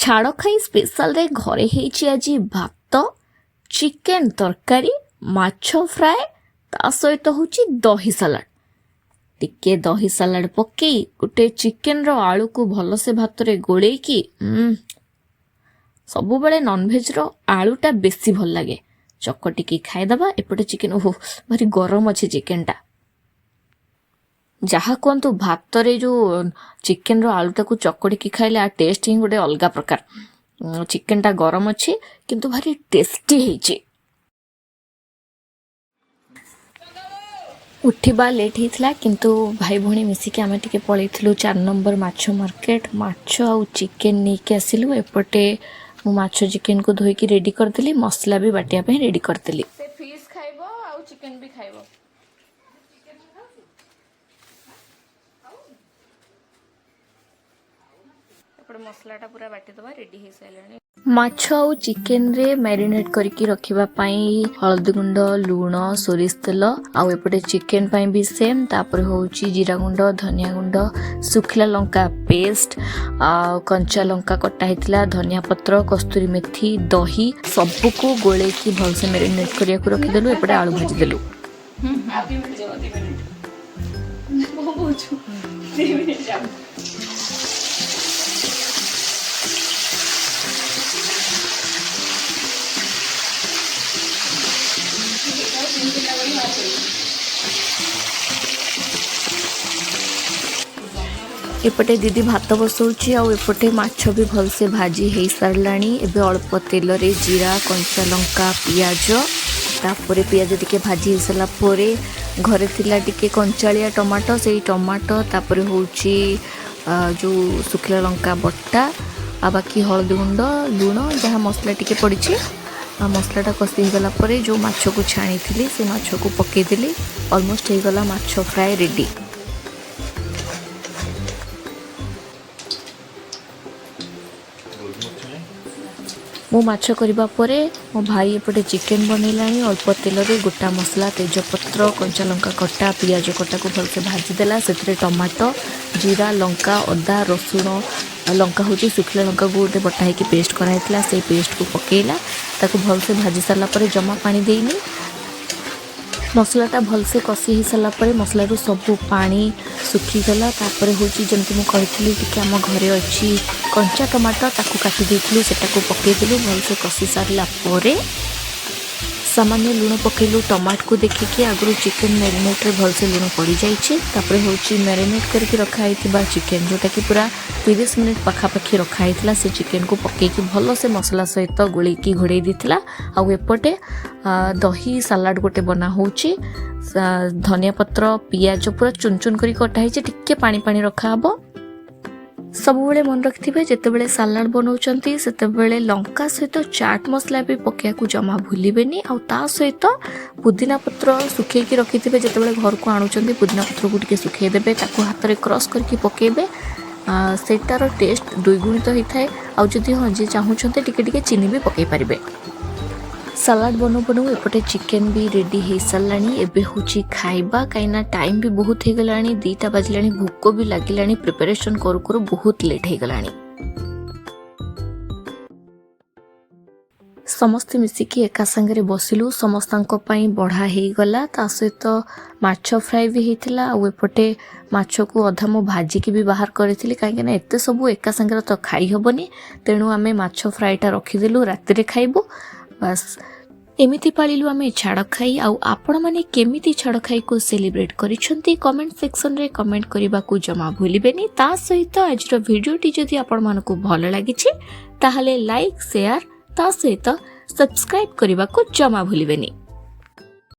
ଛାଡ଼ ଖାଇ ସ୍ପେଶାଲରେ ଘରେ ହେଇଛି ଆଜି ଭାତ, ଚିକେନ ତରକାରୀ, ମାଛ ଫ୍ରାଏ, ତା ସହିତ ହେଉଛି ଦହି ସାଲାଡ଼। ଟିକେ ଦହି ସାଲାଡ଼ ପକେଇ ଗୋଟେ ଚିକେନର ଆଳୁକୁ ଭଲସେ ଭାତରେ ଗୋଳେଇକି ସବୁବେଳେ ନନଭେଜର ଆଳୁଟା ବେଶୀ ଭଲ ଲାଗେ। ଚକଟିକି ଖାଇଦେବା। ଏପଟେ ଚିକେନ, ଓହୋ ଭାରି ଗରମ ଅଛି ଚିକେନଟା। ଯାହା କୁହନ୍ତୁ ଭାତରେ ଯେଉଁ ଚିକେନର ଆଳୁଟାକୁ ଚକଟିକି ଖାଇଲେ ଆ ଟେଷ୍ଟ ହିଁ ଗୋଟେ ଅଲଗା ପ୍ରକାର। ଚିକେନଟା ଗରମ ଅଛି କିନ୍ତୁ ଭାରି ଟେଷ୍ଟି ହେଇଛି। ଉଠିବା ଲେଟ୍ ହେଇଥିଲା କିନ୍ତୁ ଭାଇ ଭଉଣୀ ମିଶିକି ଆମେ ଟିକେ ପଳେଇଥିଲୁ 4 ନମ୍ବର ମାଛ ମାର୍କେଟ। ମାଛ ଆଉ ଚିକେନ ନେଇକି ଆସିଲୁ। ଏପଟେ ମୁଁ ମାଛ ଚିକେନକୁ ଧୋଇକି ରେଡ଼ି କରିଦେଲି, ମସଲା ବି ବାଟିବା ପାଇଁ ରେଡ଼ି କରିଦେଲି। ସେ ଫିସ୍ ଖାଇବ ଆଉ ଚିକେନ ବି ଖାଇବ। ଏପଟେ ମସଲାଟା ପୁରା ବାଟିଦେବା, ରେଡ଼ି ହେଇସାରିଲାଣି। ମାଛ ଆଉ ଚିକେନରେ ମ୍ୟାରିନେଟ୍ କରିକି ରଖିବା ପାଇଁ ହଳଦୀ ଗୁଣ୍ଡ, ଲୁଣ, ସୋରିଷ ତେଲ, ଆଉ ଏପଟେ ଚିକେନ ପାଇଁ ବି ସେମ୍। ତାପରେ ହେଉଛି ଜିରା ଗୁଣ୍ଡ, ଧନିଆ ଗୁଣ୍ଡ, ଶୁଖିଲା ଲଙ୍କା ପେଷ୍ଟ, ଆଉ କଞ୍ଚା ଲଙ୍କା କଟା ହେଇଥିଲା, ଧନିଆ ପତ୍ର, କସ୍ତୁରୀ ମେଥି, ଦହି ସବୁକୁ ଗୋଳେଇକି ଭଲସେ ମ୍ୟାରିନେଟ୍ କରିବାକୁ ରଖିଦେଲୁ। ଏପଟେ ଆଳୁ ଭାଜିଦେଲୁ। एपटे दीदी भात बसौची आ एपटे माछ भी भलसे भाजी हो साराणी। एबे अल्प तेल रे जीरा, कंचा लंका, पियाज, तापर पियाज टिके भाजी हो सारा परे घरे थिला टिके कंचालिया टमाटो, से टमाटो तापर होची जो सुखला लंका बट्टा आ बाकी हळदी गुंड, लुण, जहाँ मसला टिके पड़ी मसलाटा कषि गला परे जो माछ को छाणी थी से माछ को पकेदेली। ऑलमोस्ट हो गला माछ फ्राए रेडी। मो माछ करबा परे मो भाई एपटे चिकेन बनैलानी। अल्प तेल रे गोटा मसला, तेजपत्र, कंचा लंका कटा, पियाज कटा को भलसे भाजीदेला। से टमाटो, जीरा, लंका, अदा, रसुण, लंका हूँ सुखला लंका को गोटे बटा होगी पेस्ट कराइला। से पेस्ट को पकेला ताको भलसे भाजी सारा पर जमा पानी देनी। मसलाटा भलसे कषि हो सारा पर मसलू सबू पानी सुखीगला। तापर हूँ जमी मुझे टी आम घरे अच्छी कंचा टमाटो ताकू काटी देलु, सेटा को पकईदेलु। भलसे कषि सारा सामान्य लुण पकेलु। टमाट को देखिकी आगु चिकेन मैरिनेट रे भलसे लुण पड़ जापर हूँ मैरिनेट करके रखाई चिकेन जोटा कि पूरा 30 मिनिट पाखापाखि रखाई। से चिकेन को पकईकी भलसे मसला सहित गोलैकी घोड़े देता। आउ एपटे दही सालाड गोटे बना होची। धनिया पत्र, पियाज पूरा चुन चुन कर कटाई, टिके पानी पानी रखा हबो। सबुबले मन रखिथिबे जेतेबेले सालाड बनाउचंती सेतेबेले लंका सहित चाट मसला भी पकेयाकू जमा भूलिबेनी। आ ता सहित पुदीना पत्र सुखेकी रखिथिबे जेतेबेले घर को आणुचंती पुदीना पत्र को टिके सुखे देबे, ताकू हाथ रे क्रश करके पकेबे। सेटार टेस्ट दुईगुणित होता है। आ जदि हाँ जी चाहूँते टिके टिके चीनी भी पकई पारिबे। सालाड बनू बनू एपटे चिकेन भी रेडी हो सारा। एबे होची खाइबा कहीं टाइम भी बहुत हो गला, 2टा बाजिला, भोक भी लगिला। प्रिपरेशन करू करू बहुत लेट हो गला। समस्ते मिसिकी एका संगे बसिलु, समस्तों बढ़ा हो गला। ता सहित माछ फ्राए भी होता। एपटे माछ को अधा मो भाजिकी भी बाहर करी कहीं एत सब एका संगे तो खाई हेबनी। तेणु आम माछ फ्राएटा रखीदेलु, राति खाइबु बस। एमिति पालिलु आमे छाड़ खाई। आपण माने केमिति छाड़ खाई को सेलिब्रेट करिसंती कमेंट सेक्शन रे कमेंट करबा को जमा भूलिबेनी। ता सहित आज वीडियोटी जदि आपण मानको भल लागिछि ताहले लाइक, शेयर, ता सहित सब्सक्राइब करबा को जमा भूलिबेनी।